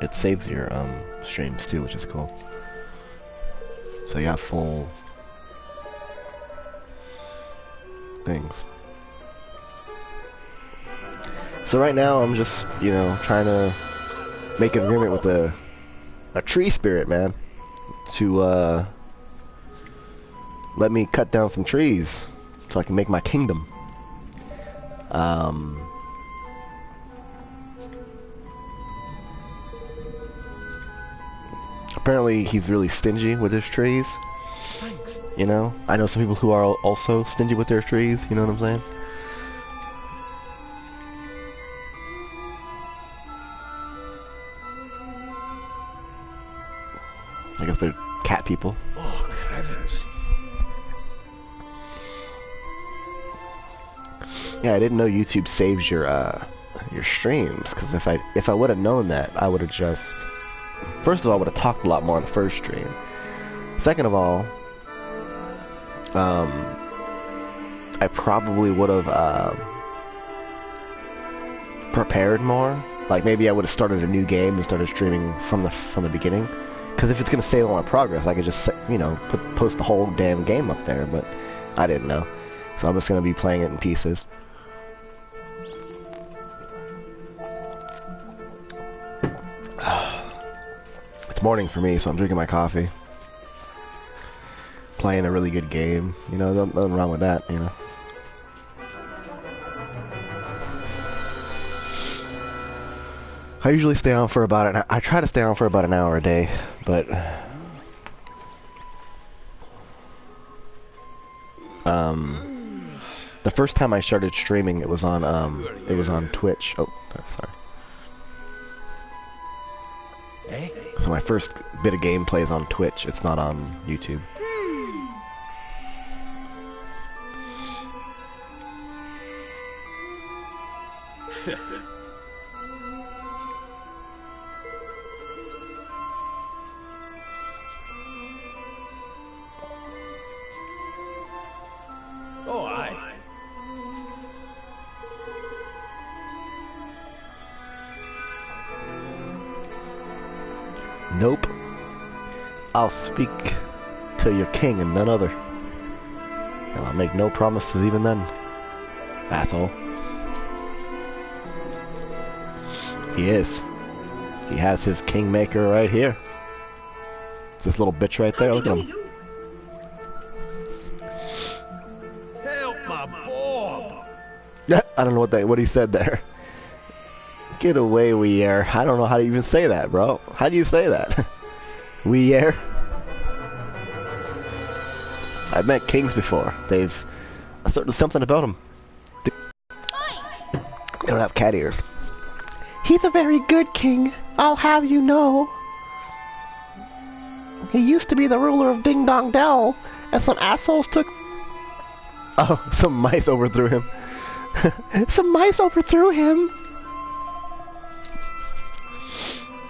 it saves your streams too, which is cool. So you got full things. So right now I'm just, you know, trying to make an agreement with a tree spirit, man, to let me cut down some trees so I can make my kingdom. Apparently he's really stingy with his trees. Thanks. You know, I know some people who are also stingy with their trees, you know what I'm saying? I guess they're cat people. Oh, crevens. Yeah, I didn't know YouTube saves your streams, because if I would have known that, I would have just... First of all, I would have talked a lot more on the first stream. Second of all, I probably would have prepared more. Like maybe I would have started a new game and started streaming from the beginning. Because if it's gonna save all my progress, I could just, you know, post the whole damn game up there. But I didn't know, so I'm just gonna be playing it in pieces. It's morning for me, so I'm drinking my coffee. Playing a really good game. You know, nothing wrong with that, you know. I usually stay on for about I try to stay on for about an hour a day, but the first time I started streaming, it was on Twitch. Oh, sorry. Eh? So my first bit of gameplay is on Twitch. It's not on YouTube. Oh, aye. Nope. I'll speak to your king and none other. And I'll make no promises even then. Asshole. He is. He has his kingmaker right here. It's this little bitch right there. Look at him. Help my Bob. I don't know what he said there. Get away, we air. I don't know how to even say that, bro. How do you say that? We air. I've met kings before. They've something about them. They don't have cat ears. He's a very good king, I'll have you know. He used to be the ruler of Ding Dong Dell, and some assholes took... Oh, some mice overthrew him. Some mice overthrew him.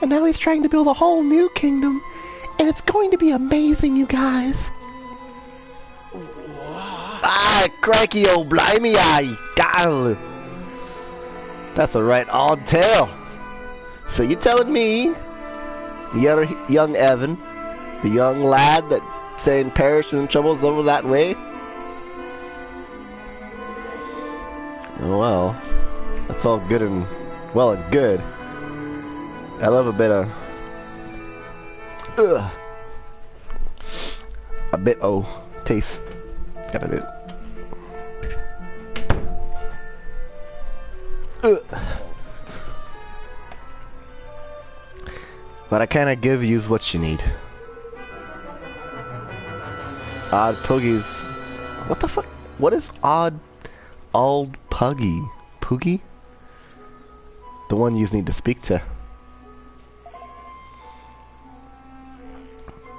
And now he's trying to build a whole new kingdom, and it's going to be amazing, you guys. Ah, cranky old blimey eye, gal. That's a right odd tale. So you telling me the other young Evan, the young lad that saying Paris and troubles over that way? Oh well, that's all good and well and good. I love a bit of taste. Gotta do. But I kinda give you what you need. Odd Puggies. What the fuck? What is odd puggy? Poogie? The one you need to speak to.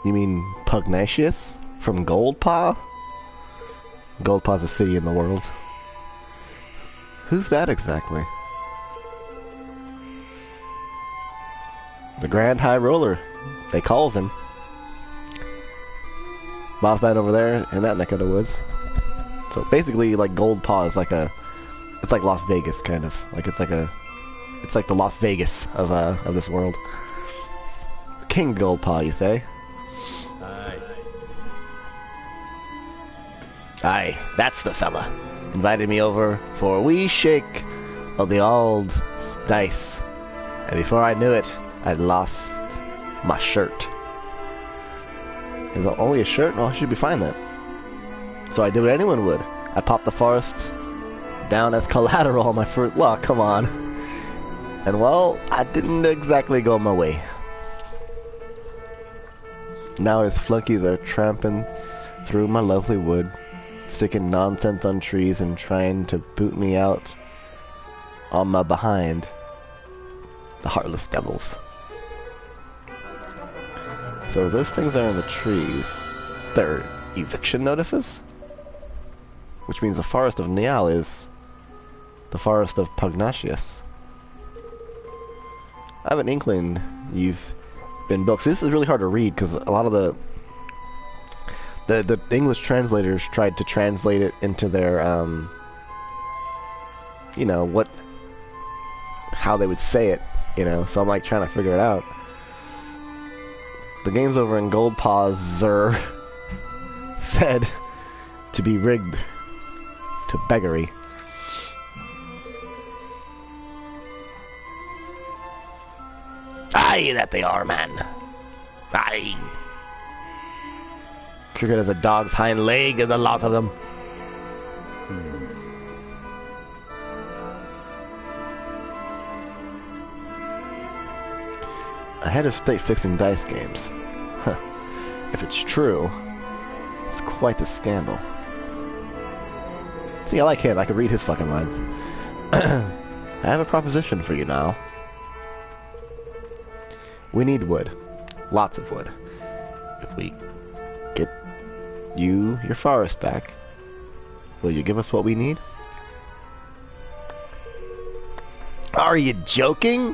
You mean Pugnacious? From Goldpaw? Goldpaw's a city in the world. Who's that exactly? The Grand High Roller. They calls him. Boss man over there in that neck of the woods. So basically, like Goldpaw is like it's like Las Vegas kind of. Like it's like the Las Vegas of this world. King Goldpaw, you say? Aye. Aye, that's the fella. Invited me over for a wee shake of the old dice. And before I knew it, I'd lost my shirt. Is it only a shirt? Well, I should be fine then. So I did what anyone would. I popped the forest down as collateral on my fruit luck, come on. And well, I didn't exactly go my way. Now his flunkies are tramping through my lovely wood, sticking nonsense on trees and trying to boot me out on my behind. The heartless devils. So those things are in the trees. They're eviction notices? Which means the forest of Nial is the forest of Pugnacious. I have an inkling you've been built. So this is really hard to read because a lot of the English translators tried to translate it into their you know, how they would say it, you know, so I'm like trying to figure it out. The game's over in Goldpaw's said to be rigged to beggary. Aye, that they are, man. Aye. Crooked as a dog's hind leg, and a lot of them. A head of state fixing dice games. Huh. If it's true, it's quite the scandal. See, I like him. I could read his fucking lines. I have a proposition for you now. We need wood. Lots of wood. If we get you your forest back, will you give us what we need? Are you joking?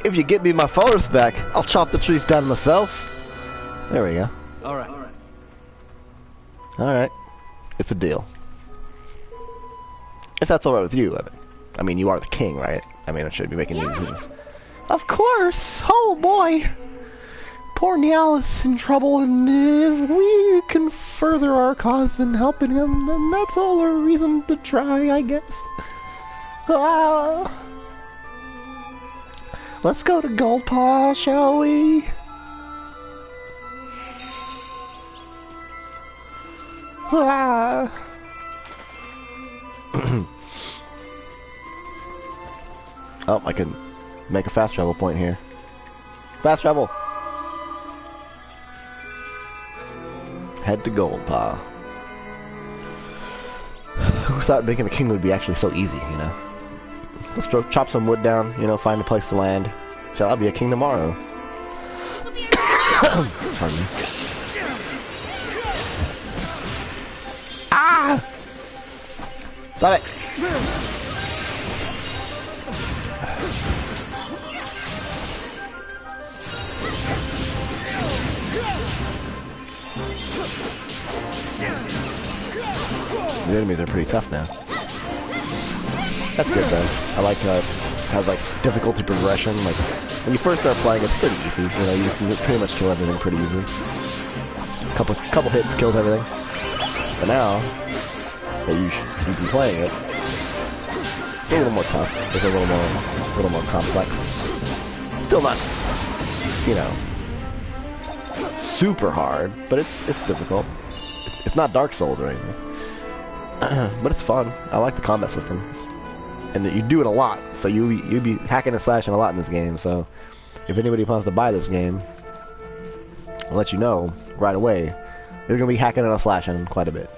If you get me my forest back, I'll chop the trees down myself. There we go. Alright. Alright. It's a deal. If that's alright with you, Evan. I mean, you are the king, right? I mean, I should be making these decisions. Of course! Oh boy! Poor Niall is in trouble, and if we can further our cause in helping him, then that's all a reason to try, I guess. Let's go to Goldpaw, shall we? Oh, I can make a fast travel point here. Fast travel! Head to Goldpaw. Who thought making a king would be actually so easy, you know? Let's chop some wood down, you know, find a place to land. Shall I be a king tomorrow? Pardon me. Ah! Stop it! The enemies are pretty tough now. That's good though. I like how it has like difficulty progression. Like when you first start playing, it's pretty easy. You know, you can pretty much kill everything pretty easily. Couple hits kills everything. But now that you've been playing it, it's a little more tough. It's a little more complex. Still not, you know, super hard, but it's difficult. It's not Dark Souls or anything. But it's fun. I like the combat system. And you do it a lot, so you'd be hacking and slashing a lot in this game, so if anybody wants to buy this game, I'll let you know right away. They're going to be hacking and slashing quite a bit.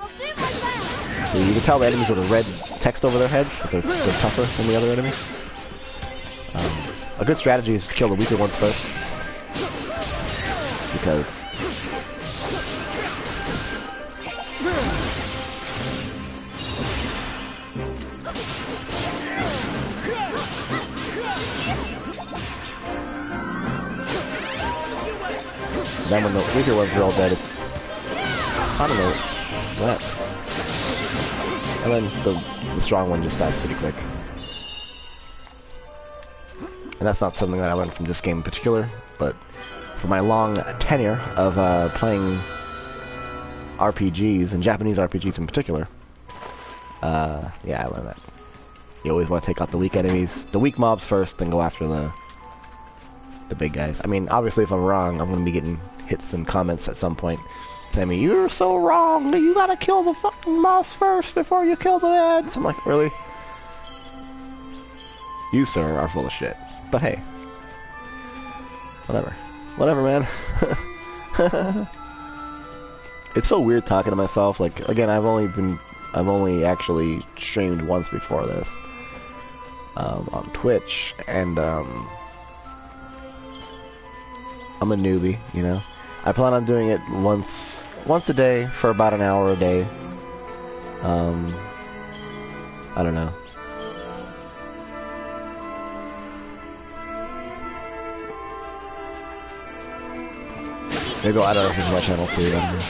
So you can tell the enemies with a red text over their heads, if they're tougher than the other enemies. A good strategy is to kill the weaker ones first, because then when the weaker ones are all dead, it's, I don't know, that. And then the strong one just dies pretty quick. And that's not something that I learned from this game in particular. but for my long tenure of playing RPGs, and Japanese RPGs in particular, yeah, I learned that. You always want to take out the weak enemies, the weak mobs first, then go after the big guys. I mean, obviously, if I'm wrong, I'm going to be getting hits and comments at some point saying me, "You're so wrong, you gotta kill the fucking boss first before you kill the ads." I'm like, really? You, sir, are full of shit. But hey. Whatever. Whatever, man. It's so weird talking to myself. Like, again, I've only actually streamed once before this. On Twitch, and, I'm a newbie, you know? I plan on doing it once a day for about an hour a day. I don't know. Maybe I'll add it to my channel too. I don't know.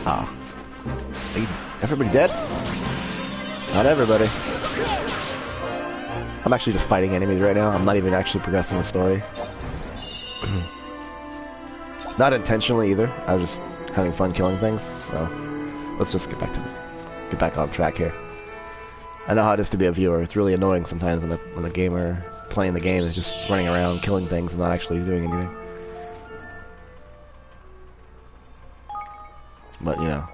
Ah. Everybody dead? Not everybody. I'm actually just fighting enemies right now. I'm not even actually progressing the story. Not intentionally either. I was just having fun killing things, so let's just get back on track here. I know how it is to be a viewer. It's really annoying sometimes when a gamer playing the game is just running around killing things and not actually doing anything. But you know,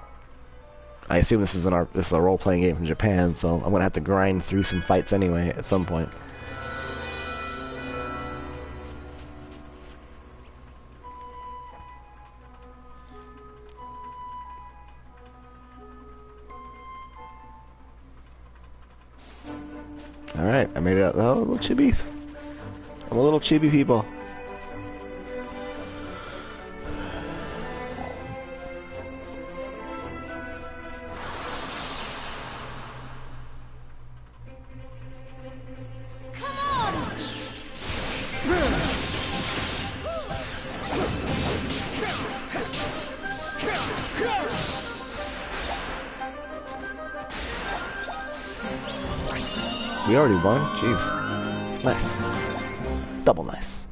I assume this is a role-playing game from Japan, so I'm gonna have to grind through some fights anyway at some point. All right, I made it out. Oh, little chibis! I'm a little chibi people. We already won? Jeez. Nice. Double nice.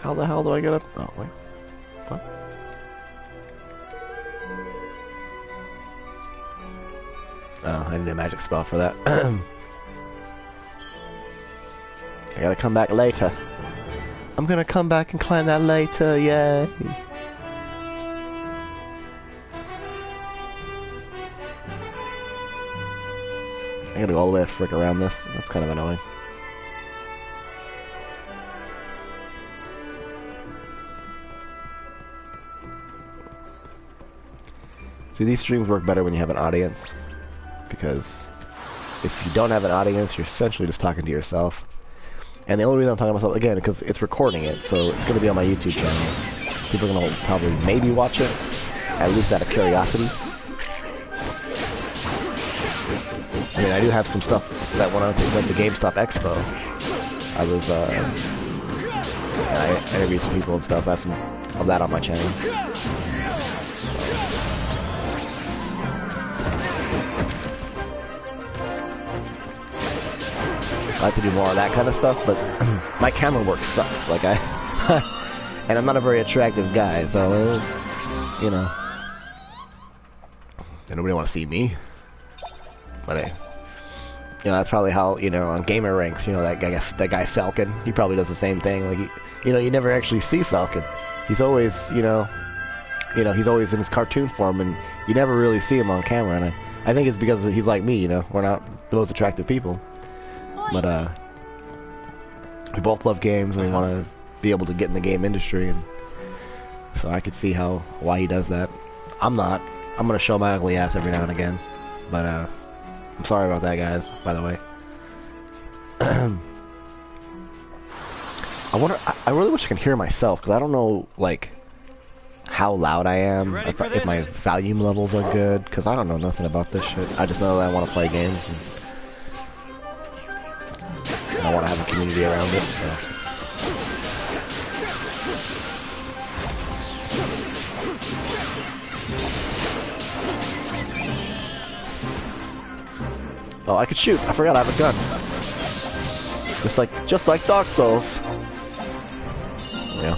How the hell do I get up? Oh, wait. What? Oh, I need a magic spell for that. I gotta come back later. I'm gonna come back and climb that later, yay! I gotta go all the way to frick around this. That's kind of annoying. See, these streams work better when you have an audience. Because if you don't have an audience, you're essentially just talking to yourself. And the only reason I'm talking to myself, again, because it's recording it, so it's going to be on my YouTube channel. People are going to probably maybe watch it, at least out of curiosity. I mean, I do have some stuff that when I went to GameStop Expo, I was, I interviewed some people and stuff. I have some of that on my channel. I like to do more of that kind of stuff, but my camera work sucks. Like and I'm not a very attractive guy, so you know, nobody want to see me. But hey, you know, that's probably how, you know, on gamer ranks, you know, that guy Falcon, he probably does the same thing. Like, you know, you never actually see Falcon. He's always, you know, he's always in his cartoon form, and you never really see him on camera. And I think it's because he's like me, you know, we're not the most attractive people. But, we both love games, and we want to be able to get in the game industry, and so I could see why he does that. I'm not. I'm going to show my ugly ass every now and again, but, I'm sorry about that, guys, by the way. I really wish I could hear myself, because I don't know, like, how loud I am, if my volume levels are good, because I don't know nothing about this shit. I just know that I want to play games, and I want to have a community around it, so. Oh, I could shoot. I forgot I have a gun. Just like Dark Souls. Yeah.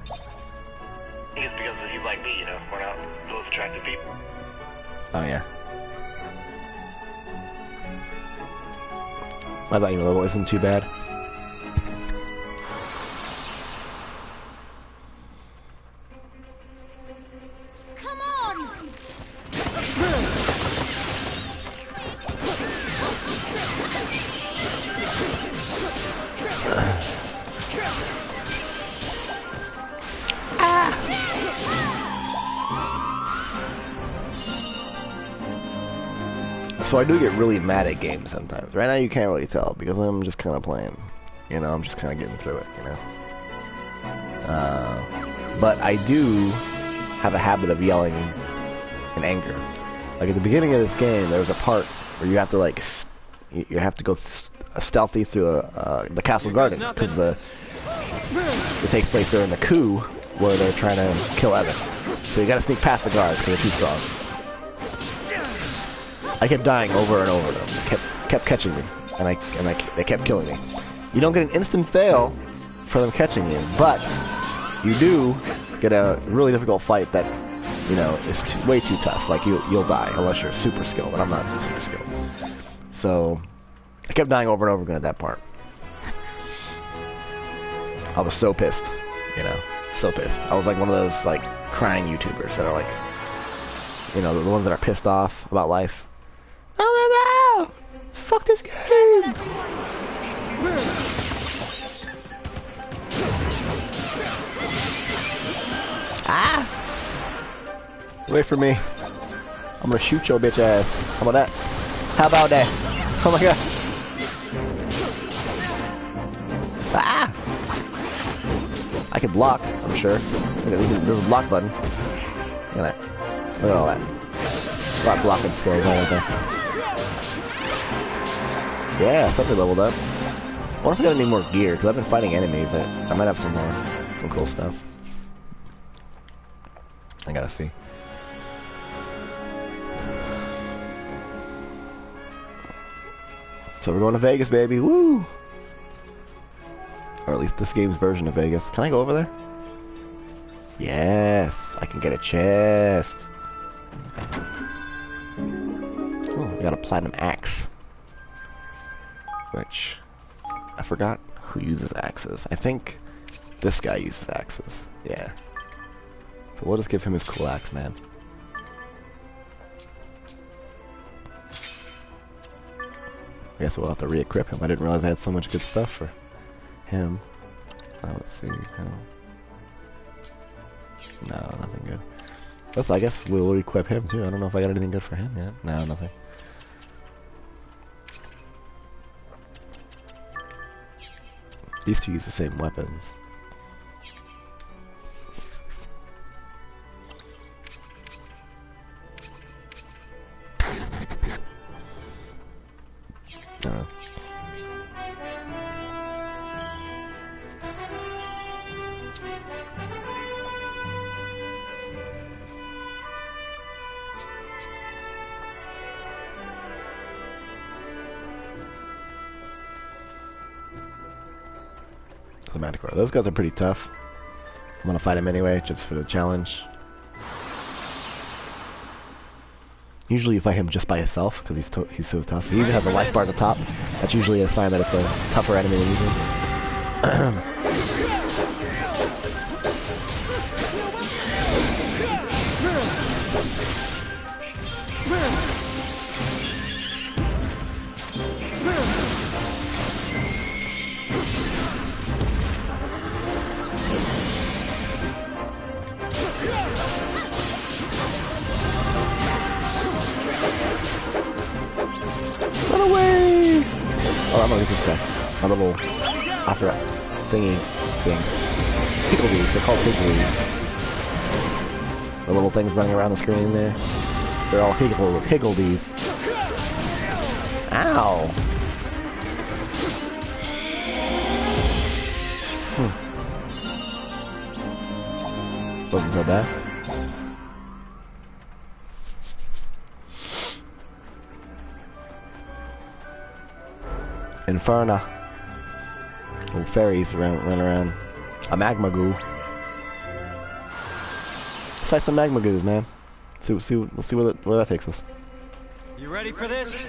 I think it's because he's like me, you know. We're not those attractive people. Oh yeah. My volume level isn't too bad. So I do get really mad at games sometimes. Right now you can't really tell because I'm just kind of playing. You know, I'm just kind of getting through it, you know. But I do have a habit of yelling in anger. Like at the beginning of this game, there's a part where you have to like, you have to go stealthy through the castle garden because it takes place during the coup where they're trying to kill Evan. So you got to sneak past the guards because they're too strong. I kept dying over and over them. Kept catching me, and they kept killing me. You don't get an instant fail for them catching you, but you do get a really difficult fight that, you know, is way too tough. Like you'll die unless you're super skilled, and I'm not super skilled. So I kept dying over and over again at that part. I was so pissed, you know, so pissed. I was like one of those like crying YouTubers that are like, you know, the ones that are pissed off about life. Oh no! Fuck this game! Ah! Wait for me. I'm gonna shoot your bitch ass. How about that? How about that? Oh my god! Ah! I can block, I'm sure. There's a block button. Look at that. Look at all that. A lot of blocking skills right there. Yeah, something leveled up. I wonder if I got any more gear, because I've been fighting enemies. I might have some cool stuff. I gotta see. So we're going to Vegas, baby. Woo! Or at least this game's version of Vegas. Can I go over there? Yes, I can get a chest. Oh, we got a platinum axe. Which, I forgot who uses axes. I think this guy uses axes. Yeah. So we'll just give him his cool axe, man. I guess we'll have to re-equip him. I didn't realize I had so much good stuff for him. Let's see. No, nothing good. I guess we'll equip him too. I don't know if I got anything good for him yet. No, nothing. These two use the same weapons. Those guys are pretty tough. I'm gonna fight him anyway, just for the challenge. Usually you fight him just by himself, because he's so tough. He even has a life bar at the top. That's usually a sign that it's a tougher enemy than usual. I'm gonna get this guy. My little, I forgot, thingy things. Higglebees, they're called Higglebees. The little things running around the screen there. They're all Higglebees. Ow! Wasn't so bad. Inferna. Little fairies run around. A magma goo. Let's fight some magma goos, man. Let's see where that takes us. You ready for this?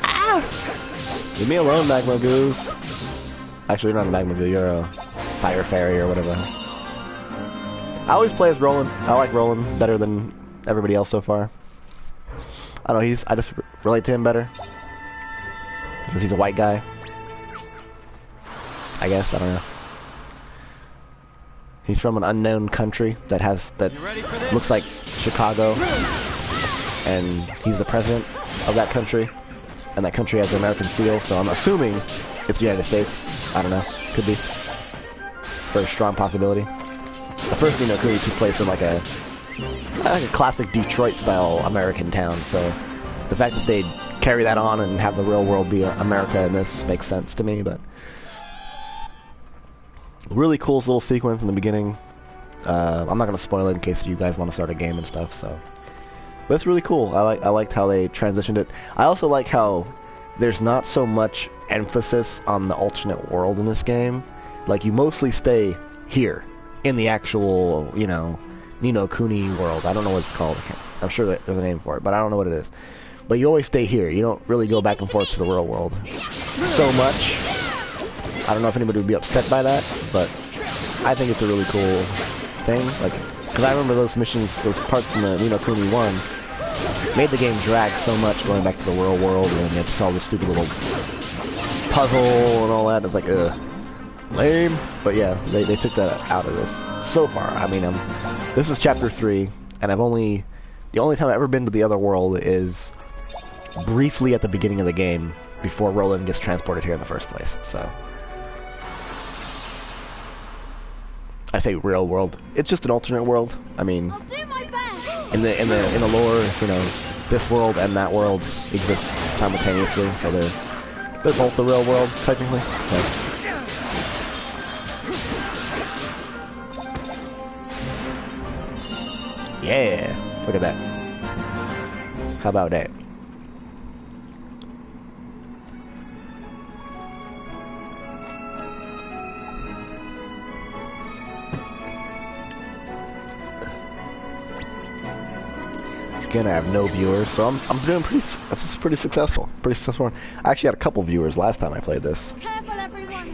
Ah! Leave me alone, magma goos. Actually, you're not a magma goo. You're a fire fairy or whatever. I always play as Roland. I like Roland better than everybody else so far. I don't know, I just relate to him better. Because he's a white guy. I guess, I don't know. He's from an unknown country that looks like Chicago. And he's the president of that country. And that country has the American seal, so I'm assuming it's the United States. I don't know. Could be. Very strong possibility. The first No Kuni took place in like a classic Detroit-style American town, so the fact that they'd carry that on and have the real world be America in this makes sense to me, but really cool little sequence in the beginning. I'm not going to spoil it in case you guys want to start a game and stuff, so. But it's really cool. I liked how they transitioned it. I also like how there's not so much emphasis on the alternate world in this game. Like, you mostly stay here. In the actual, you know, No Kuni world. I don't know what it's called. I'm sure that there's a name for it, but I don't know what it is. But you always stay here. You don't really go back and forth to the real world so much. I don't know if anybody would be upset by that, but I think it's a really cool thing. Like, because I remember those missions, those parts in the No Kuni 1 made the game drag so much going back to the real world, and you have to solve this stupid little puzzle and all that. It's like, ugh. Lame. But yeah, they took that out of this so far. I mean, this is chapter 3, and the only time I've ever been to the other world is briefly at the beginning of the game before Roland gets transported here in the first place. So I say real world. It's just an alternate world. I mean, I'll do my best. in the lore, you know, this world and that world exist simultaneously, so they're both the real world technically. So. Yeah, look at that. How about that? Again, I have no viewers, so I'm doing pretty successful. Pretty successful. I actually had a couple viewers last time I played this. Careful, everyone.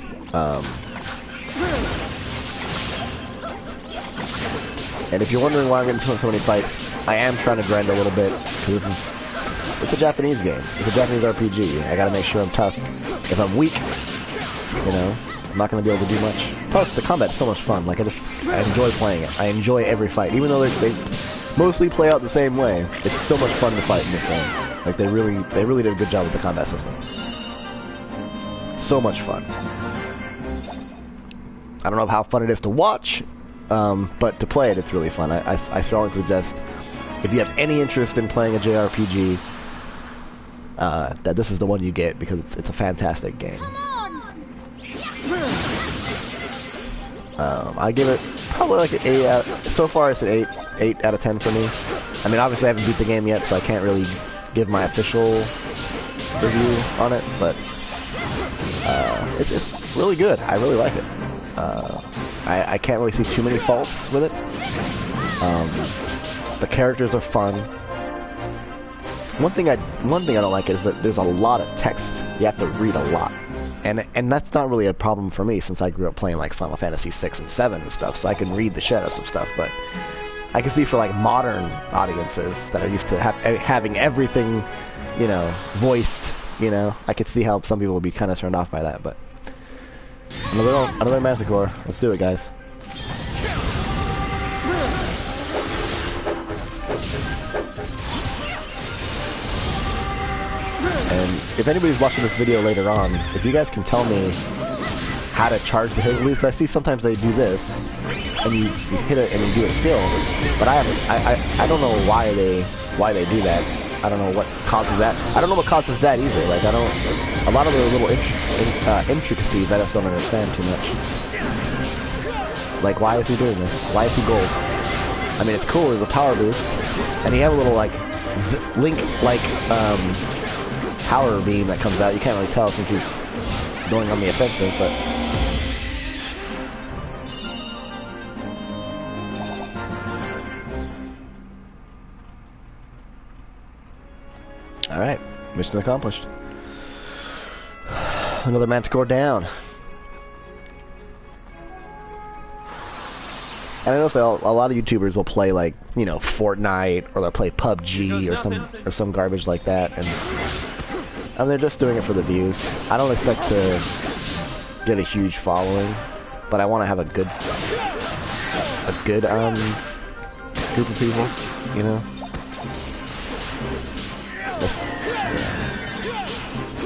And if you're wondering why I'm getting so many fights, I am trying to grind a little bit, because it's a Japanese game. It's a Japanese RPG. I gotta make sure I'm tough. If I'm weak, you know, I'm not gonna be able to do much. Plus, the combat's so much fun. Like, I enjoy playing it. I enjoy every fight. Even though they mostly play out the same way, it's so much fun to fight in this game. Like, they really did a good job with the combat system. So much fun. I don't know how fun it is to watch, but to play it, it's really fun. I strongly suggest, if you have any interest in playing a JRPG, that this is the one you get, because it's a fantastic game. Come on. I give it probably like an 8 out. So far, it's an 8 out of 10 for me. I mean, obviously, I haven't beat the game yet, so I can't really give my official review on it, but it's really good. I really like it. I can't really see too many faults with it. The characters are fun. One thing I don't like is that there's a lot of text. You have to read a lot, and that's not really a problem for me, since I grew up playing like Final Fantasy 6 and 7 and stuff, so I can read the shit out of some stuff. But I can see for like modern audiences that are used to having everything, you know, voiced. You know, I could see how some people would be kind of turned off by that. But another Manticore. Let's do it, guys. And if anybody's watching this video later on, if you guys can tell me how to charge the hit release, 'cause I see sometimes they do this, and you hit it and you do a skill, but I don't know why they do that. I don't know what causes that. I don't know what causes that either. Like a lot of the little intricacies I just don't understand too much. Like, why is he doing this? Why is he gold? I mean, it's cool, there's a power boost, and you have a little like Link like power beam that comes out. You can't really tell since he's going on the offensive, but alright, mission accomplished. Another Manticore down. And I know a lot of YouTubers will play like, you know, Fortnite, or they'll play PUBG or some garbage like that, and they're just doing it for the views. I don't expect to get a huge following, but I want to have a good group of people, you know.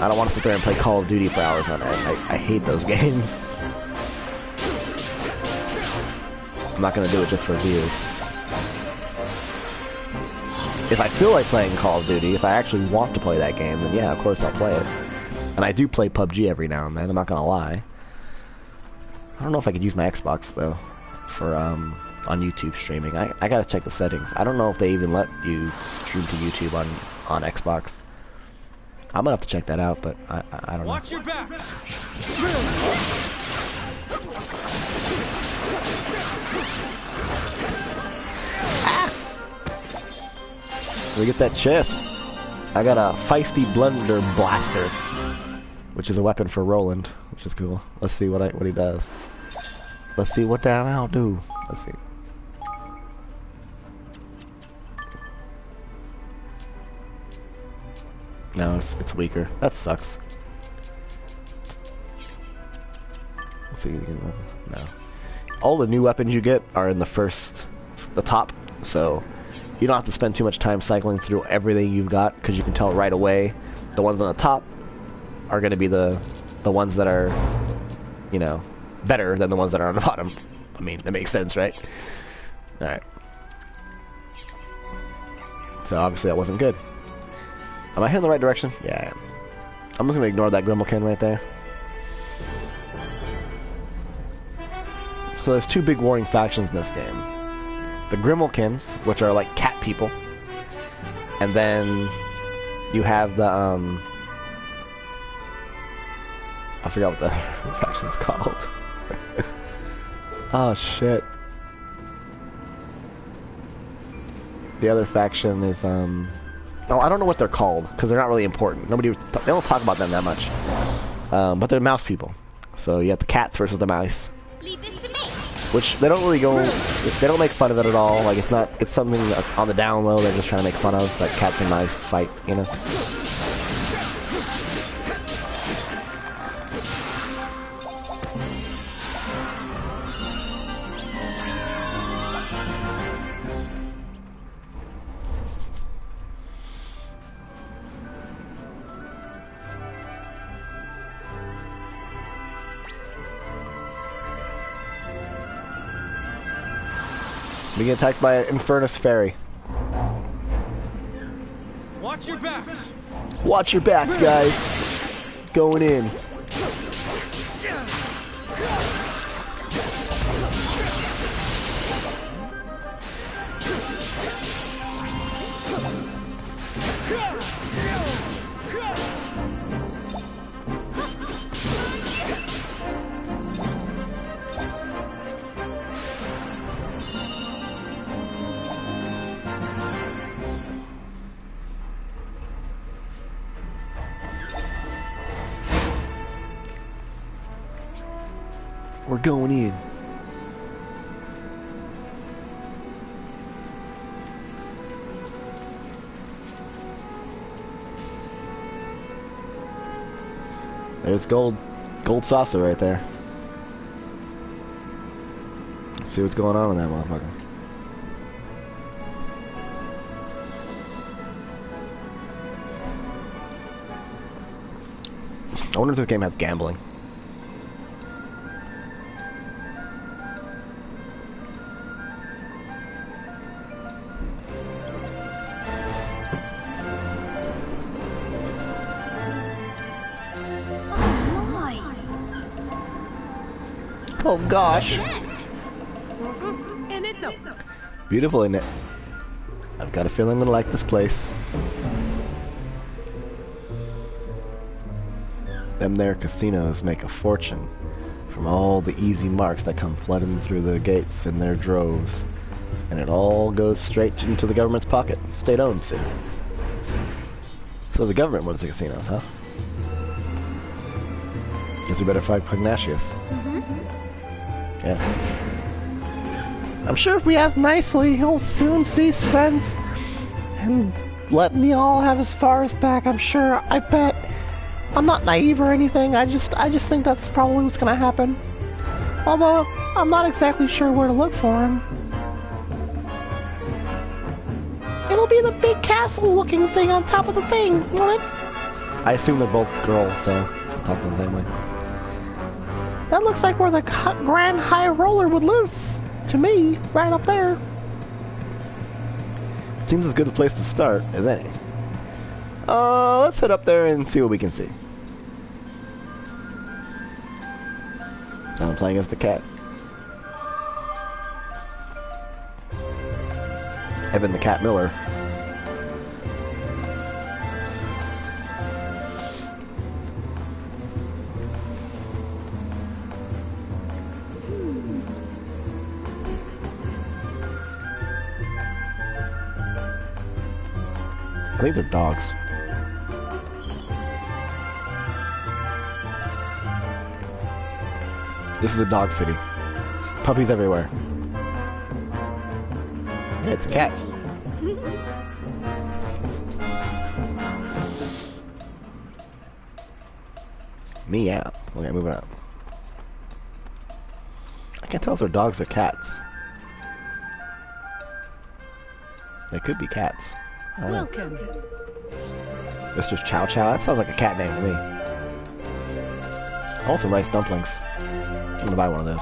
I don't want to sit there and play Call of Duty for hours on end. I hate those games. I'm not going to do it just for views. If I feel like playing Call of Duty, if I actually want to play that game, then yeah, of course I'll play it. And I do play PUBG every now and then, I'm not going to lie. I don't know if I could use my Xbox, though, for, on YouTube streaming. I got to check the settings. I don't know if they even let you stream to YouTube on Xbox. I'm going to have to check that out, but I don't know. Watch your backs. We get that chest. I got a feisty blender blaster, which is a weapon for Roland, which is cool. Let's see what he does. Let's see what that I'll do. Let's see. No, it's weaker. That sucks. Let's see. No. All the new weapons you get are in the top, so you don't have to spend too much time cycling through everything you've got, because you can tell right away the ones on the top are going to be the ones that are, you know, better than the ones that are on the bottom. I mean, that makes sense, right? Alright. So obviously that wasn't good. Am I heading in the right direction? Yeah, I am. I'm just going to ignore that Grimalkin right there. So there's two big warring factions in this game. The Grimalkins, which are like cat people. And then you have the, I forgot what the faction's called. Oh, shit. The other faction is, oh, I don't know what they're called, because they're not really important. They don't talk about them that much. But they're mouse people. So you have the cats versus the mice. Leave this to me. Which they don't really go, they don't make fun of it at all. Like, it's something on the down low they're just trying to make fun of, like cats and mice fight, you know? We get attacked by an Infernus Fairy. Watch your backs. Watch your backs, guys. Going in. We're going in. There's gold saucer right there. Let's see what's going on in that motherfucker. I wonder if this game has gambling. Oh gosh. Beautiful, isn't it? I've got a feeling I'm gonna like this place. Them there casinos make a fortune from all the easy marks that come flooding through the gates in their droves. And it all goes straight into the government's pocket. State-owned, see? So the government runs the casinos, huh? Guess we better fight Pugnacious. Yes. I'm sure if we ask nicely, he'll soon see sense and let me all have his forest back. I'm sure. I bet. I'm not naive or anything. I just think that's probably what's gonna happen. Although I'm not exactly sure where to look for him. It'll be the big castle-looking thing on top of the thing, won't it? I assume they're both girls, so talk to them the same way. That looks like where the Grand High Roller would live. To me, right up there. Seems as good a place to start as any. Let's head up there and see what we can see. I'm playing as the cat. Evan the Cat Miller. I think they're dogs. This is a dog city. Puppies everywhere. And it's a cat. Meow. Okay, moving up. I can't tell if they're dogs or cats. They could be cats. Welcome. Mr. Chow Chow. That sounds like a cat name to me. I want some rice dumplings. I'm gonna buy one of those.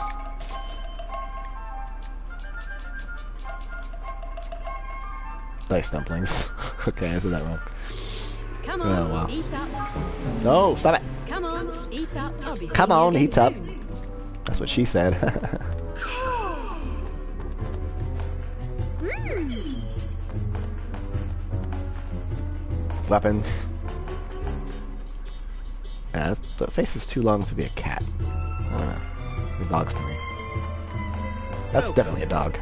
Rice dumplings. Okay, I said that wrong. Come on, Oh, wow. eat up. No, stop it. Come on, eat up. I'll be Come seeing you on, again eat up. soon. That's what she said. Weapons. Yeah, the face is too long to be a cat. I don't know. The dog's to me. That's definitely a dog.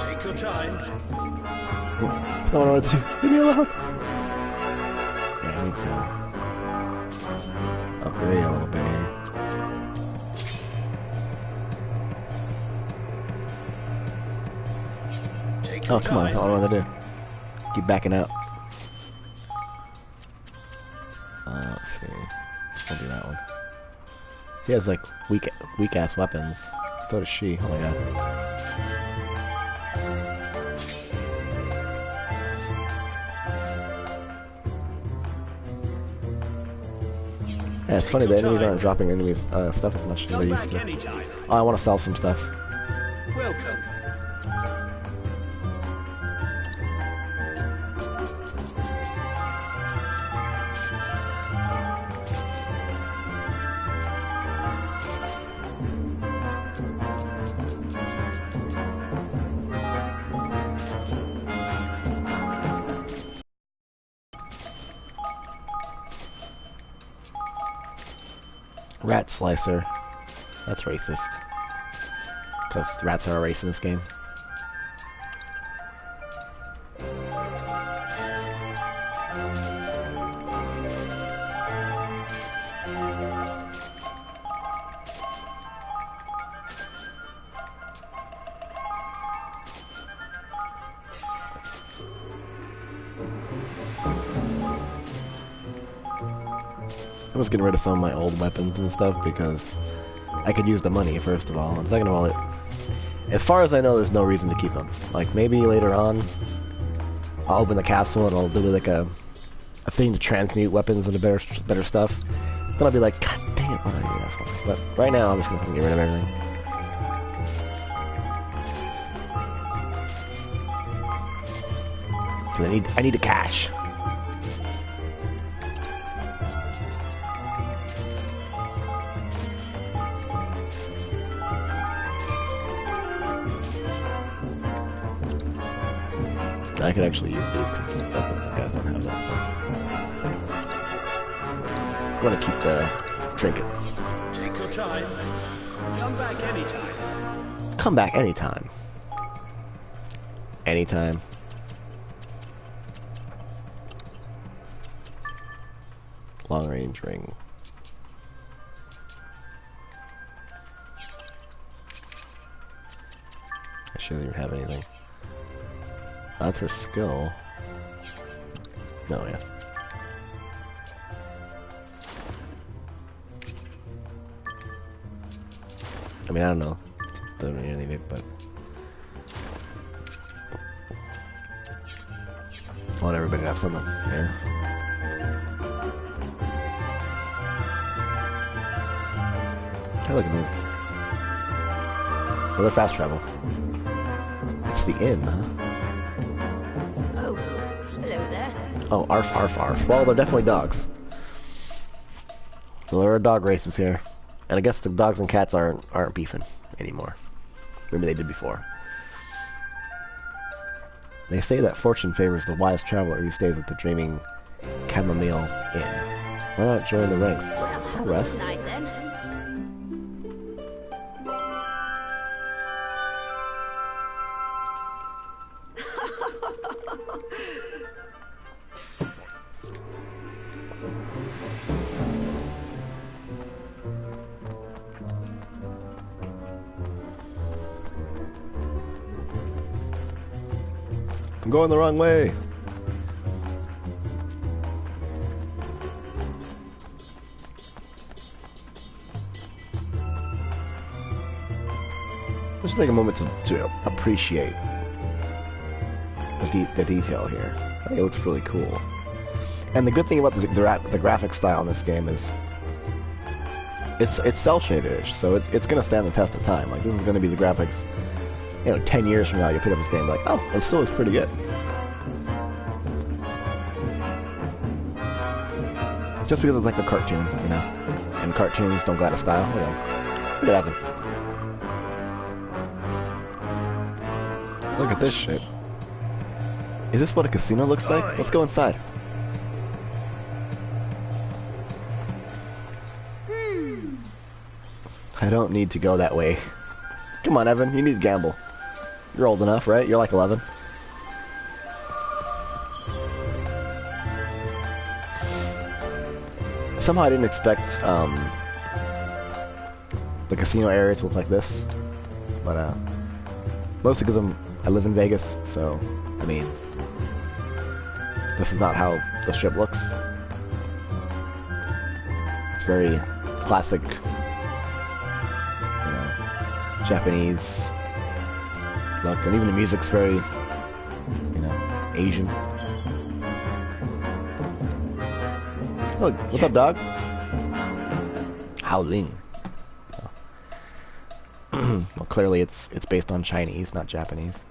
Take your time. No one wanted to. Leave me alone. Yeah, I need to upgrade a little bit here. Take Oh, your come on. I time. don't know what to do. Keep backing out. Let's see. I'll do that one. He has like weak ass weapons. So does she. Oh my god. Yeah, it's funny, the enemies aren't dropping enemies stuff as much as they Come used back to. anytime. Oh, I want to sell some stuff. Welcome. Rat slicer. That's racist. Because rats are a race in this game. I'm just getting rid of some of my old weapons and stuff because I could use the money, first of all. And second of all, as far as I know, there's no reason to keep them. Like, maybe later on, I'll open the castle and I'll do like a thing to transmute weapons into better stuff. Then I'll be like, God dang it, what did I do that for? But right now, I'm just gonna get rid of everything. Because I need the cash. I could actually use these because you guys don't have that stuff. I'm gonna keep the trinket. Take your time. Come back anytime. Come back anytime. Anytime. Long range ring. I shouldn't even have anything. That's her skill. No, yeah. I mean, I don't know. Doesn't really anything, but I want everybody to have something, yeah. Hey, look at that. Another fast travel. It's the inn, huh? Oh, hello there. Oh, arf, arf, arf. Well, they're definitely dogs. So there are dog races here. And I guess the dogs and cats aren't beefing anymore. Maybe they did before. They say that fortune favors the wise traveler who stays at the dreaming chamomile inn. Why not join the ranks? Well, have a Rest? good night then. I'm going the wrong way. Let's take a moment to appreciate the detail here. I think it looks really cool. And the good thing about the graphic style in this game is it's cel-shaded-ish, so it's going to stand the test of time. Like, this is going to be the graphics, 10 years from now, you pick up this game like, oh, it still looks pretty good. Just because it's like a cartoon, and cartoons don't go out of style, look at that. Look at this shit. Is this what a casino looks like? Let's go inside. I don't need to go that way. Come on, Evan, you need to gamble. You're old enough, right? You're like 11. Somehow I didn't expect the casino area to look like this, but mostly because I live in Vegas, so I mean, this is not how the strip looks. It's very classic, Japanese look, and even the music's very, Asian. Look, what's up, dog? Howling. Oh. Well, clearly it's based on Chinese, not Japanese.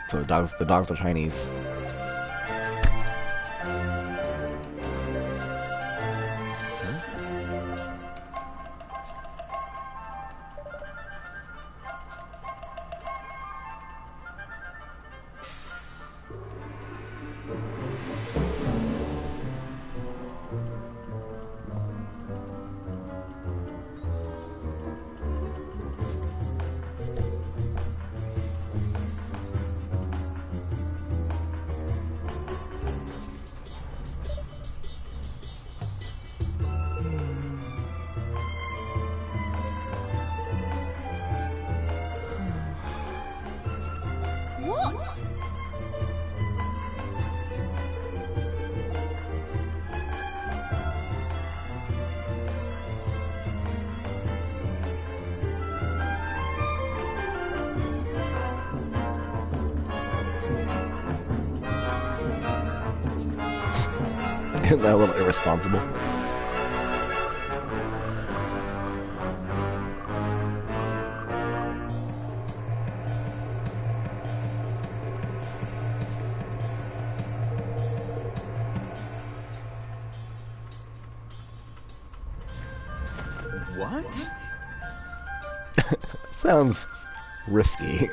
So the dogs are Chinese. Isn't that a little irresponsible? What? Sounds risky.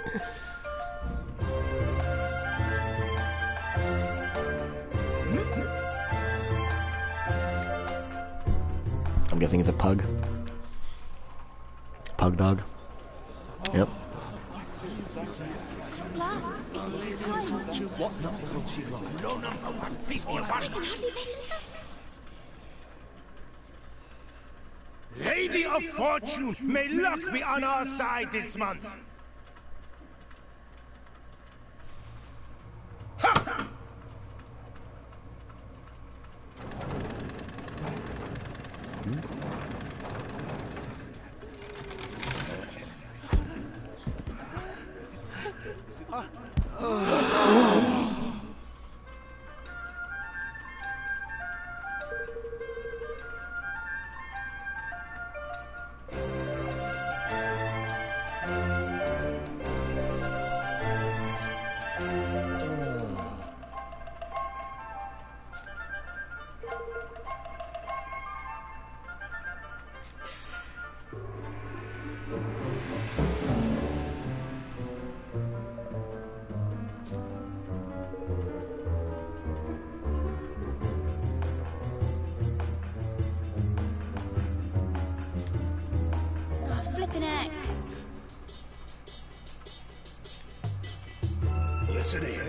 I'm guessing it's a pug. Pug dog. Yep. Last, it is time. What number will she roll? No number one. Please be a one. I can hardly beat him. Lady of Fortune, may luck be on our side this month. Ha! Oh, flippin' heck. Listen here.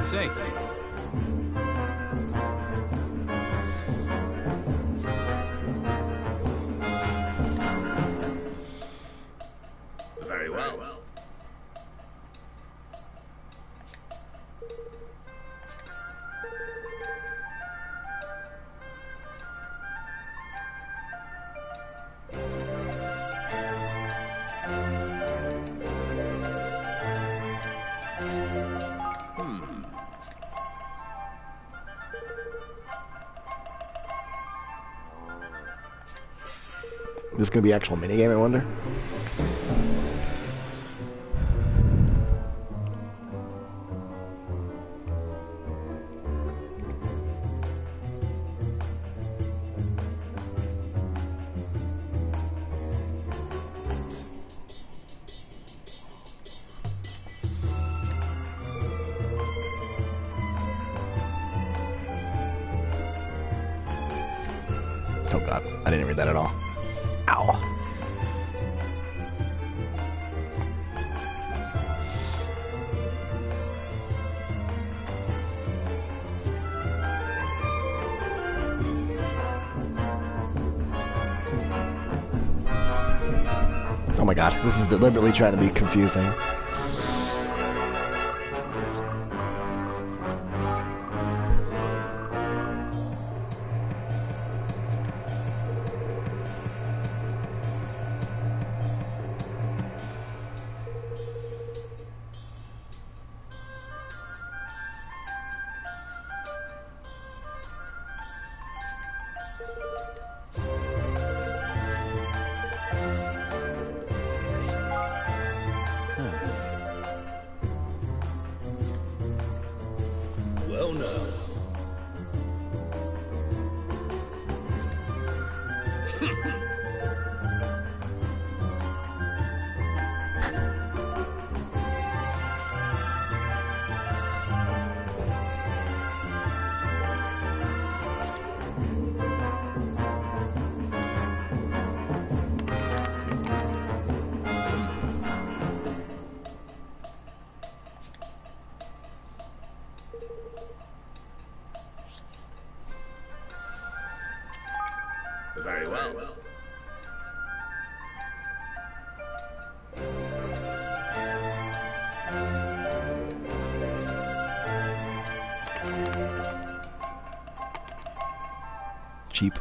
Say. Very well. This is gonna be actual minigame, I wonder. Oh god, I didn't read that at all. Ow. Oh my god, this is deliberately trying to be confusing. Well now. Very well. Cheap.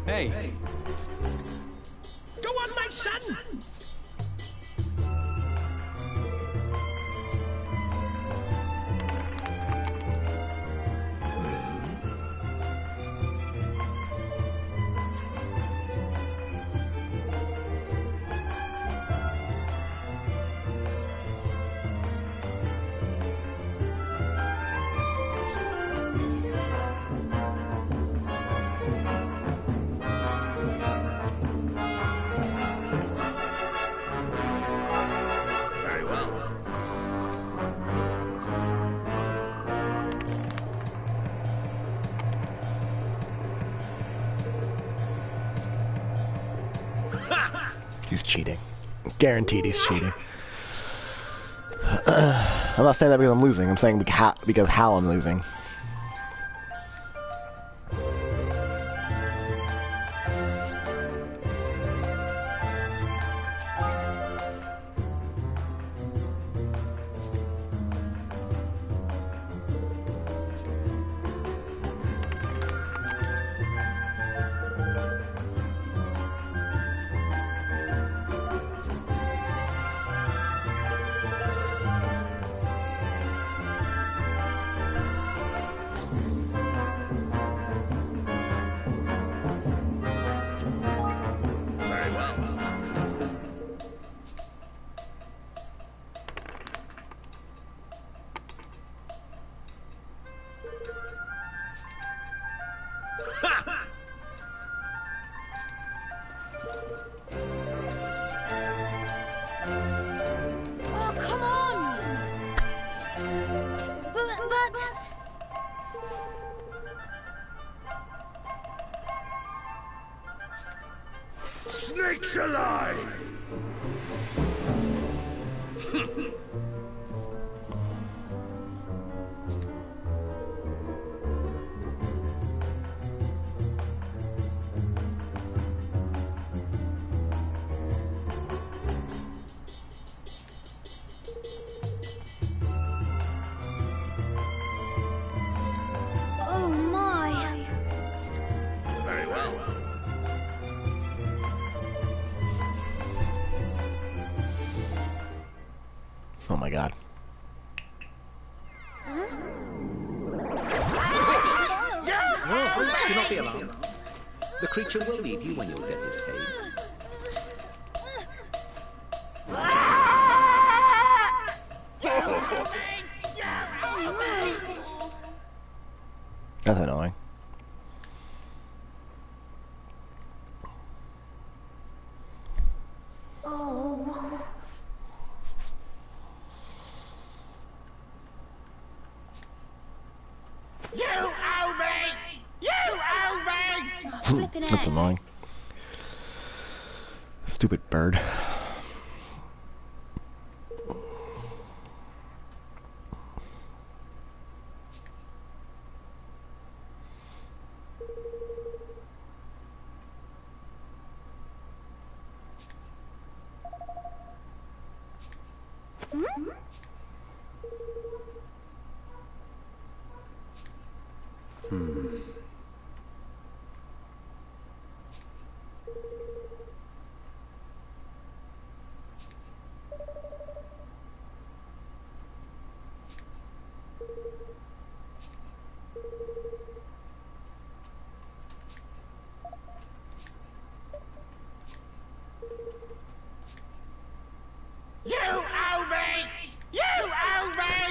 Hey. Go on, my son! Very well. He's cheating. Guaranteed he's cheating. I'm not saying that because I'm losing. I'm saying because how I'm losing. Very well. Oh, come on! But... Snakes alive! Oh, my. Very well. Oh my god. Do not be alarmed. The creature will leave you when your debt is paid. That's annoying. Oh. You owe me! You owe me! Oh, flippin' That's heck. annoying. Stupid bird.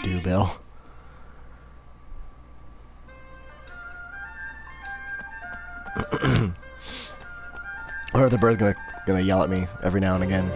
do, Bill. Or the bird's gonna yell at me every now and again.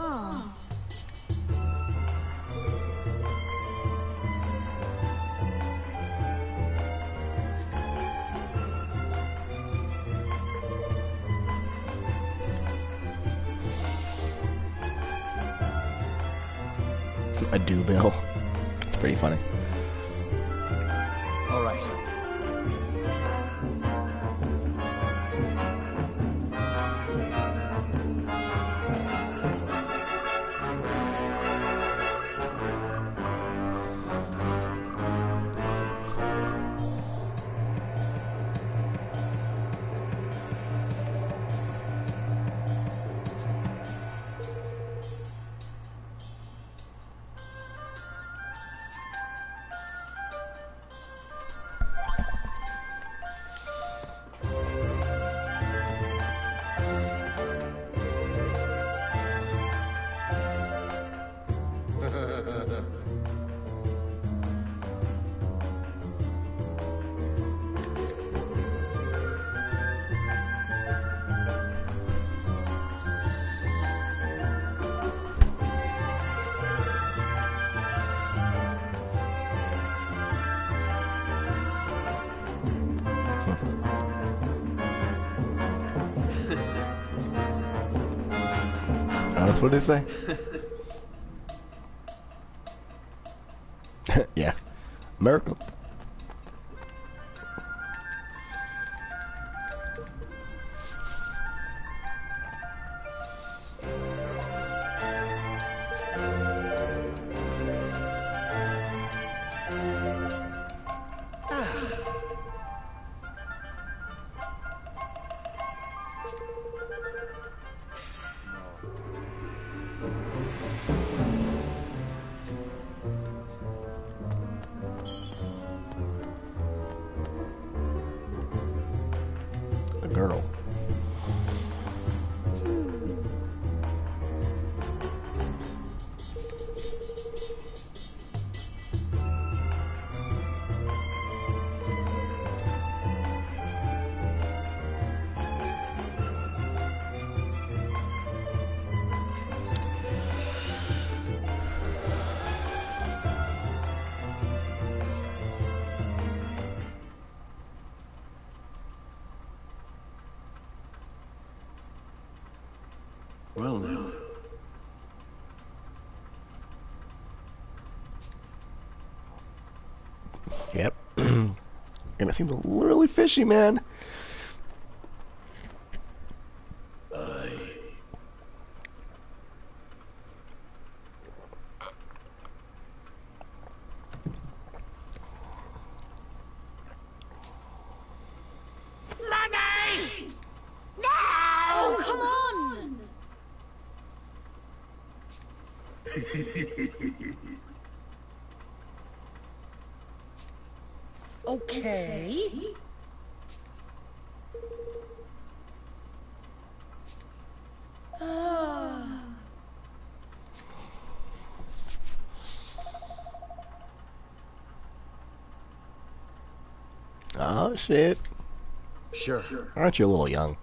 Oh. I do, Bill. It's pretty funny. All right. That's what they say? Yeah. America. The girl. Well now. Yep. And it seems really fishy, man. Oh, come on! Okay. Oh, shit. Sure. Aren't you a little young?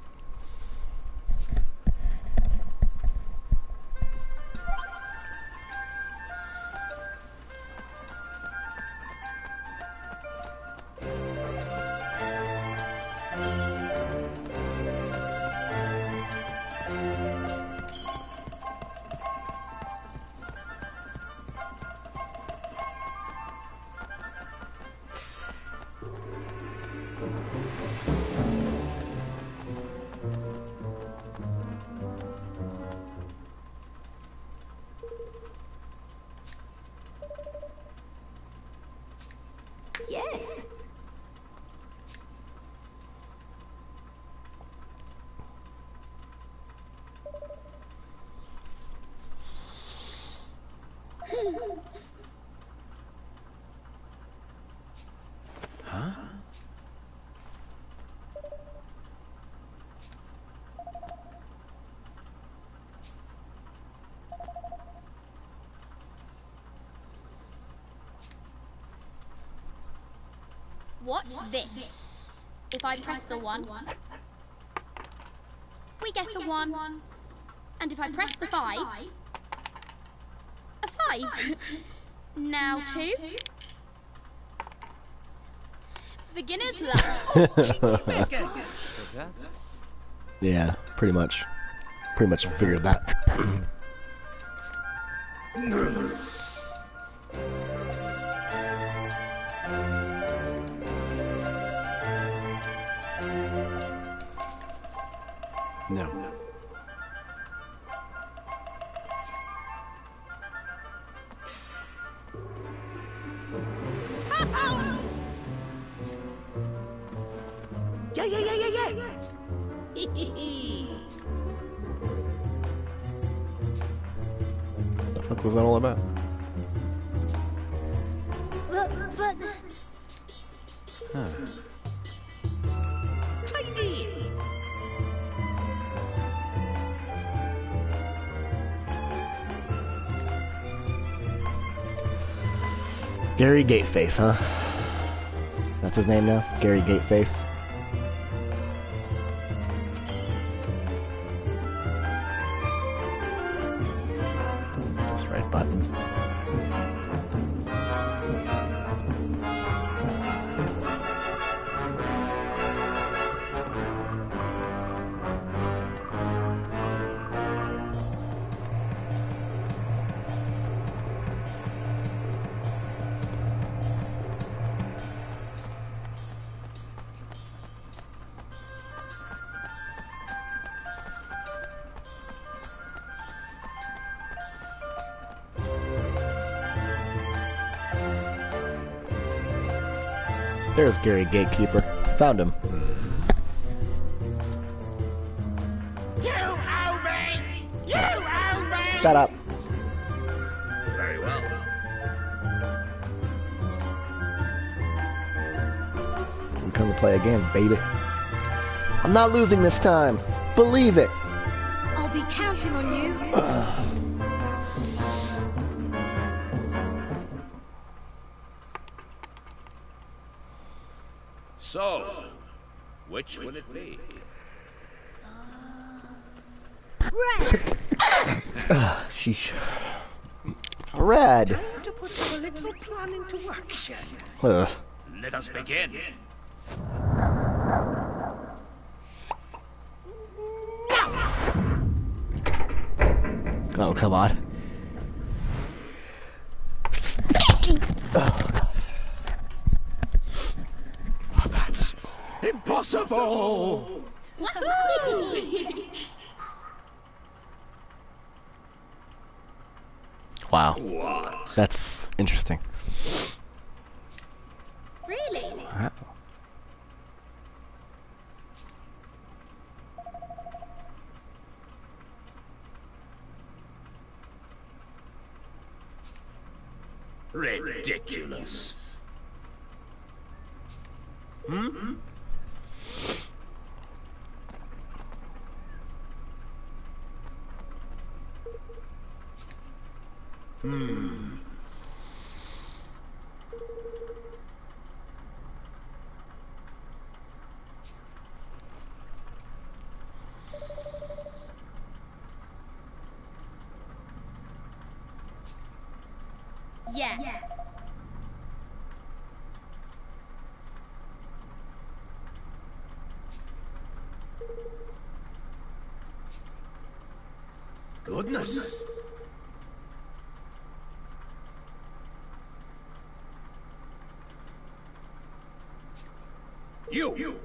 Huh? Watch this. If I press the 1, we get a 1. And if I press the 5, a 5. Now 2. Beginner's luck. So that's it. Yeah, pretty much. Pretty much figured that. No. Yeah, yeah, yeah, yeah, yeah. What the fuck was that all about? But Huh. Tidy. Gary Gateface, huh? That's his name now? Gary Gateface. Just right button. There's Gary Gatekeeper. Found him. You owe me! You owe me! Shut up. Very well. We come to play again, baby. I'm not losing this time. Believe it. I'll be counting on you. So, which will it be? Red. Sheesh. Red. Time to put our little plan into action. Ugh. Let us begin. Oh, come on. That's impossible! Wow. What? That's interesting. Really? Wow. Ridiculous. Yeah. Goodness. You.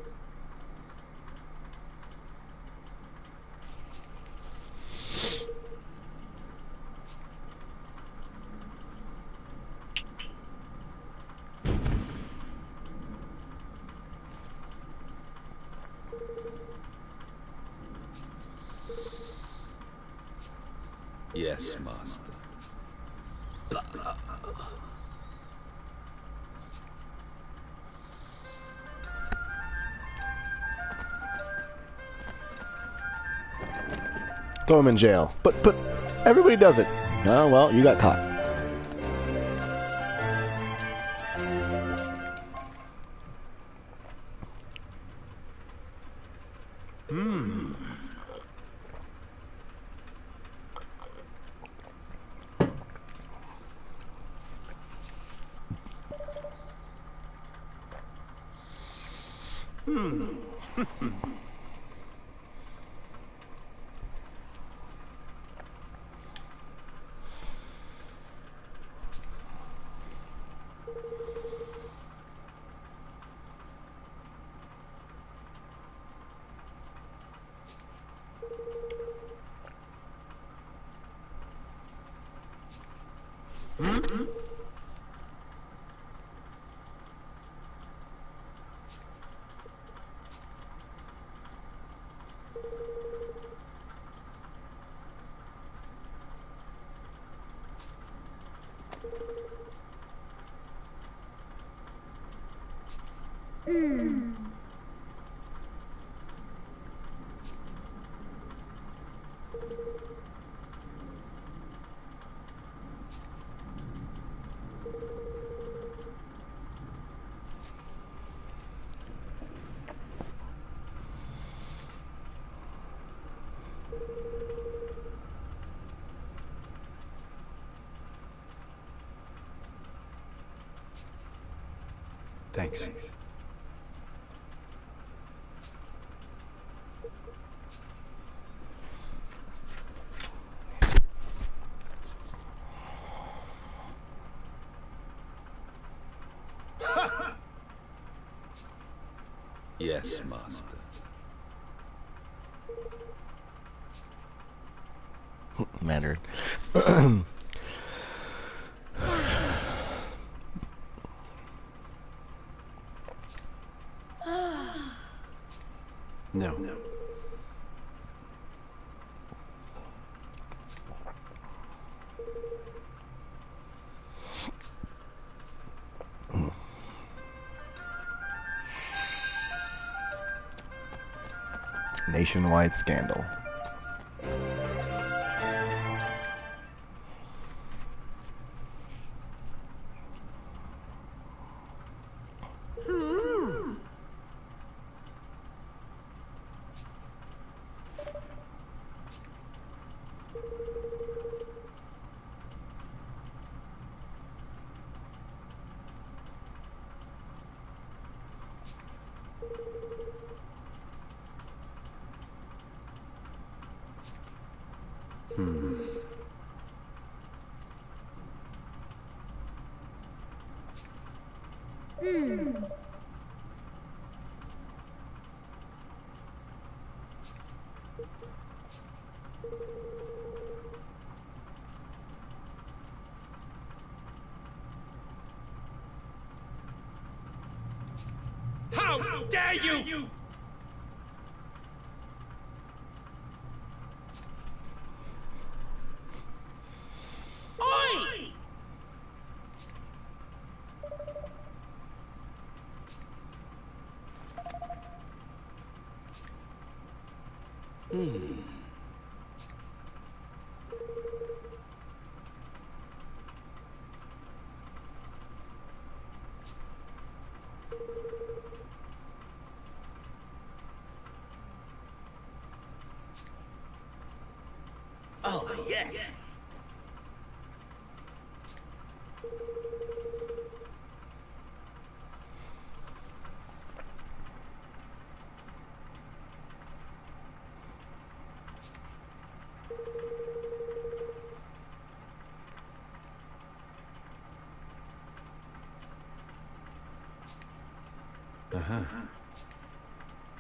Yes, master. Throw him in jail. But everybody does it. Oh, well, you got caught. Thanks. Yes, master. Mandarin. No. Nationwide scandal. How dare you! Oi! Oh, yes.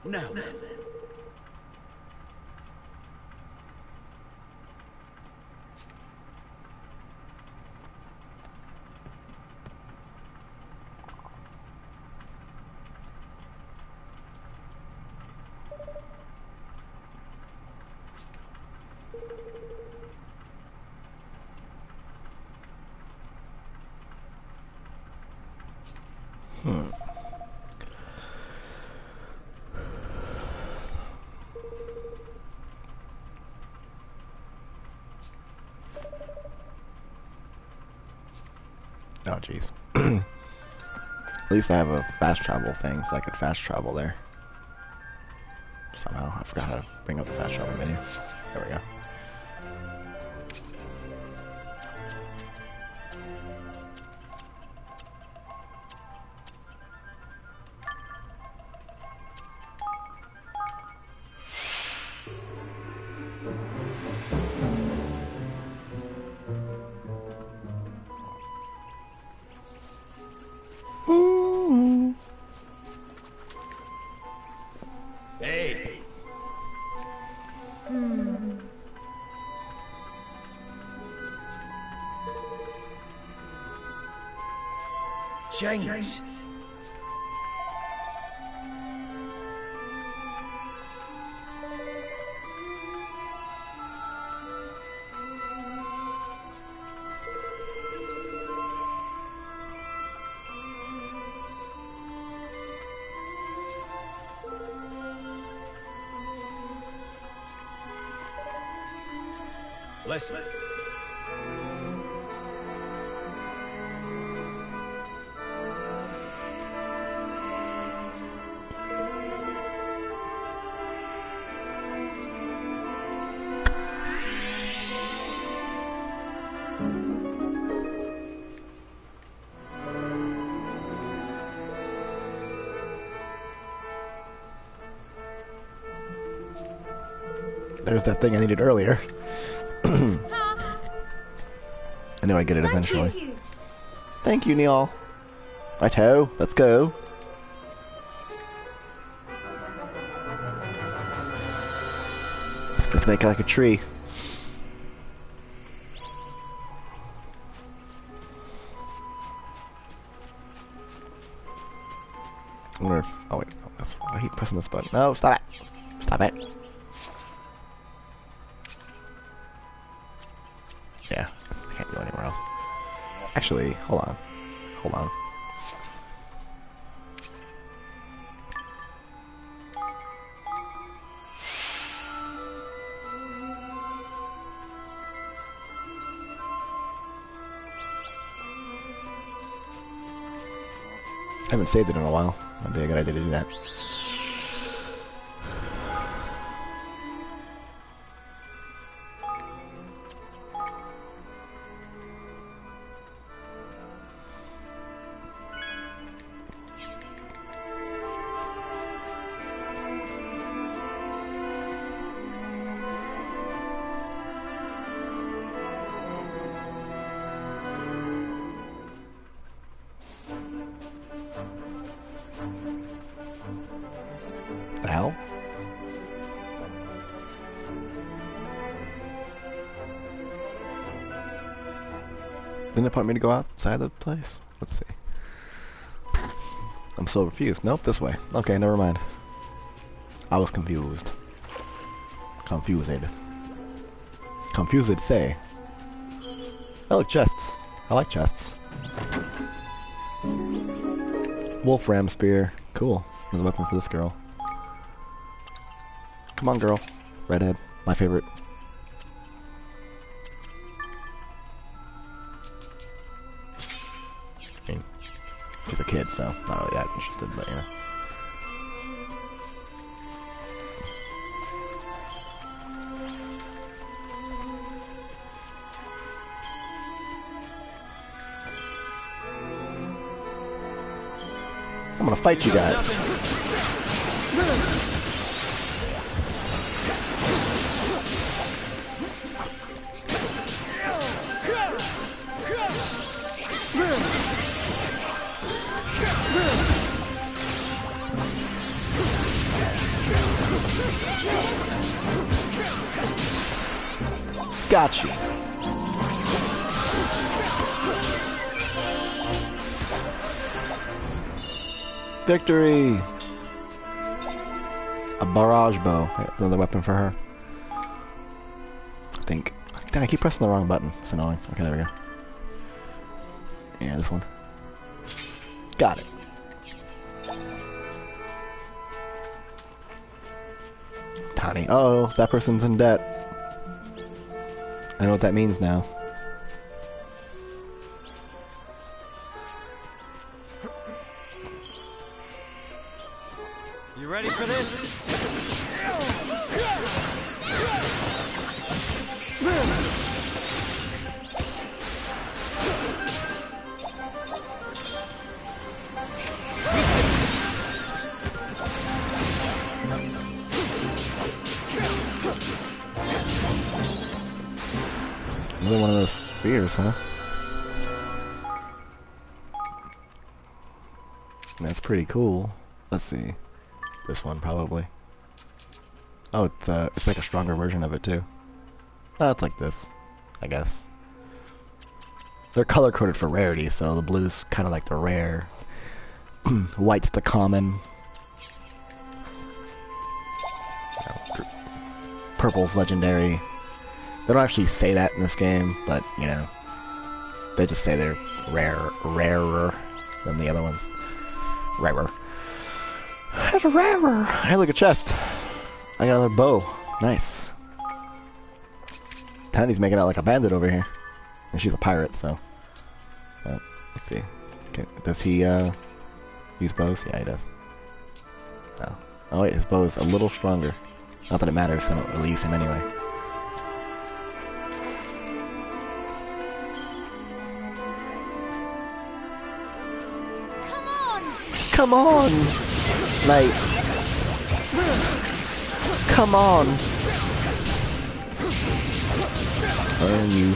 Now then. Hmm. Oh, jeez. At least I have a fast travel thing, so I could fast travel there. Somehow, I forgot how to bring up the fast travel menu. There we go. Hey. Change. Listen. There's that thing I needed earlier. Ta. I knew I'd get it eventually. You. Thank you, Neil. Righto, let's go. Let's make it like a tree. I wonder if... Oh wait, oh, that's why I keep pressing this button. No, stop it! Stop it! Yeah, I can't go anywhere else. Actually, hold on. Hold on. I haven't saved it in a while. Might be a good idea to do that. The hell? Didn't it want me to go outside the place? Let's see. I'm so confused. Nope, this way. Okay, never mind. I was confused. Confused. Confused, say. Oh, look, chests. I like chests. Wolfram spear. Cool. There's a weapon for this girl. Come on, girl. Redhead. My favorite. I mean, she's a kid, so not really that interested, but you know. I'm gonna fight you guys. Got you. Victory! A barrage bow. Another weapon for her. I think. Damn, I keep pressing the wrong button. It's annoying. Okay, there we go. Yeah, this one. Got it. Tani. Oh, that person's in debt. I know what that means now. You ready for this? Another one of those spheres, huh? That's pretty cool. Let's see. This one, probably. Oh, it's like a stronger version of it, too. Oh, it's like this, I guess. They're color-coded for rarity, so the blue's kind of like the rare. White's the common. Purple's legendary. They don't actually say that in this game, but, you know, they just say they're rarer than the other ones. Rarer. It's rarer! Hey, look, a chest. I got another bow. Nice. Tiny's making out like a bandit over here. And she's a pirate, so... let's see. Okay, does he, use bows? Yeah, he does. Oh. Oh wait, his bow is a little stronger. Not that it matters, I don't really use him anyway. Come on! Like... Come on! Oh, you...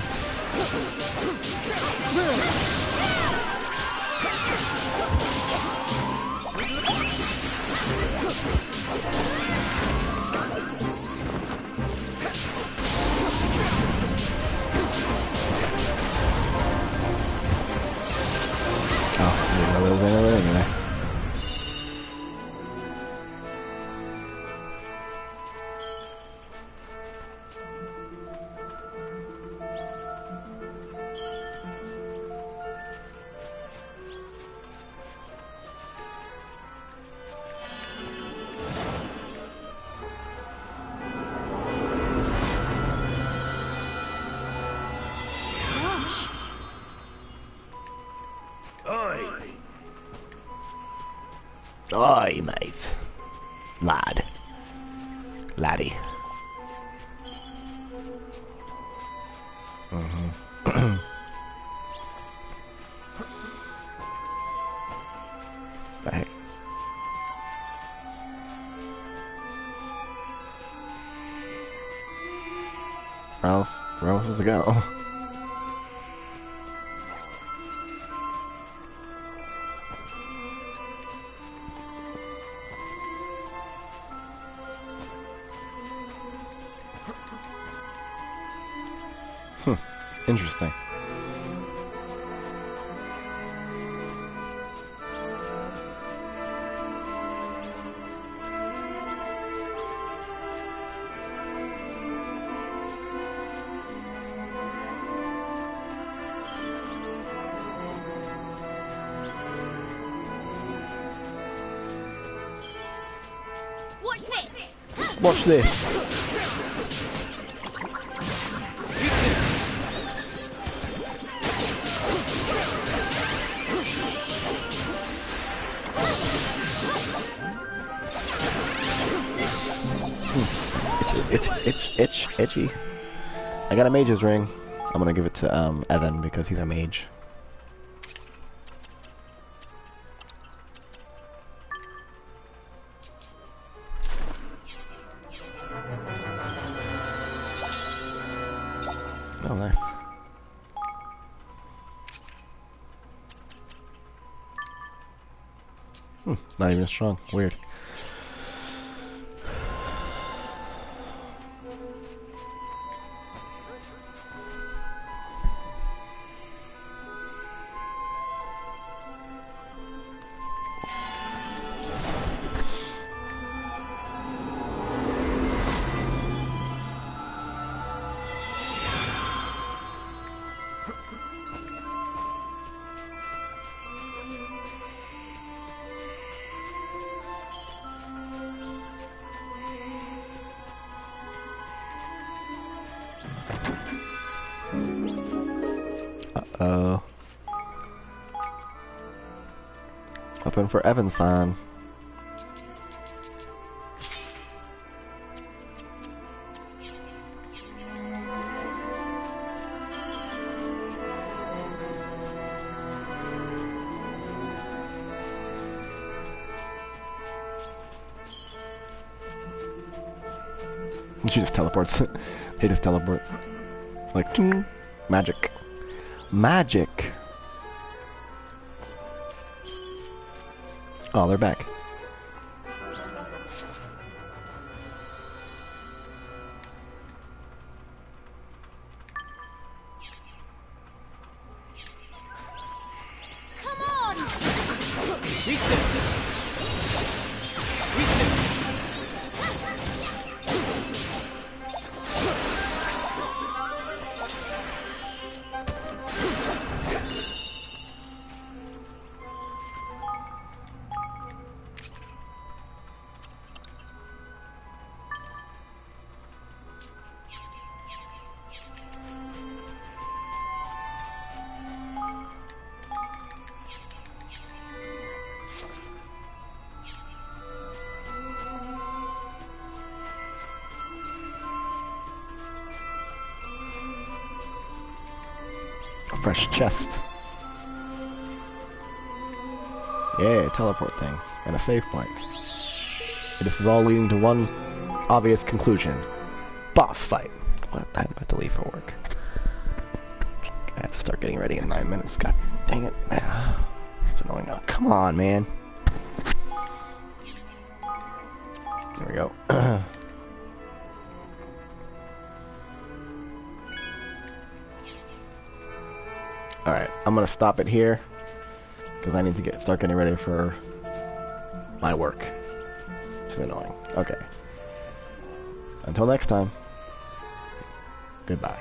Oh, I didn't know there was any there anyway. Aye, mate. Lad. Laddie. The heck? Where else does it go? Interesting. Watch this. Watch this. Itchy. I got a mage's ring. I'm gonna give it to Evan because he's a mage. Oh, nice. It's not even as strong. Weird. Uh-oh. Weapon for Evan-san. She just teleports. He just teleport. Like, ting. Magic. Magic! Oh, they're back. Come on! Weakness! Weakness! A fresh chest. Yeah, teleport thing. And a save point. And this is all leading to one obvious conclusion. Boss fight. What time do I have to leave for work? I have to start getting ready in 9 minutes. God dang it. It's annoying. Oh, come on, man. There we go. Alright, I'm gonna stop it here because I need to start getting ready for my work. It's annoying. Okay. Until next time. Goodbye.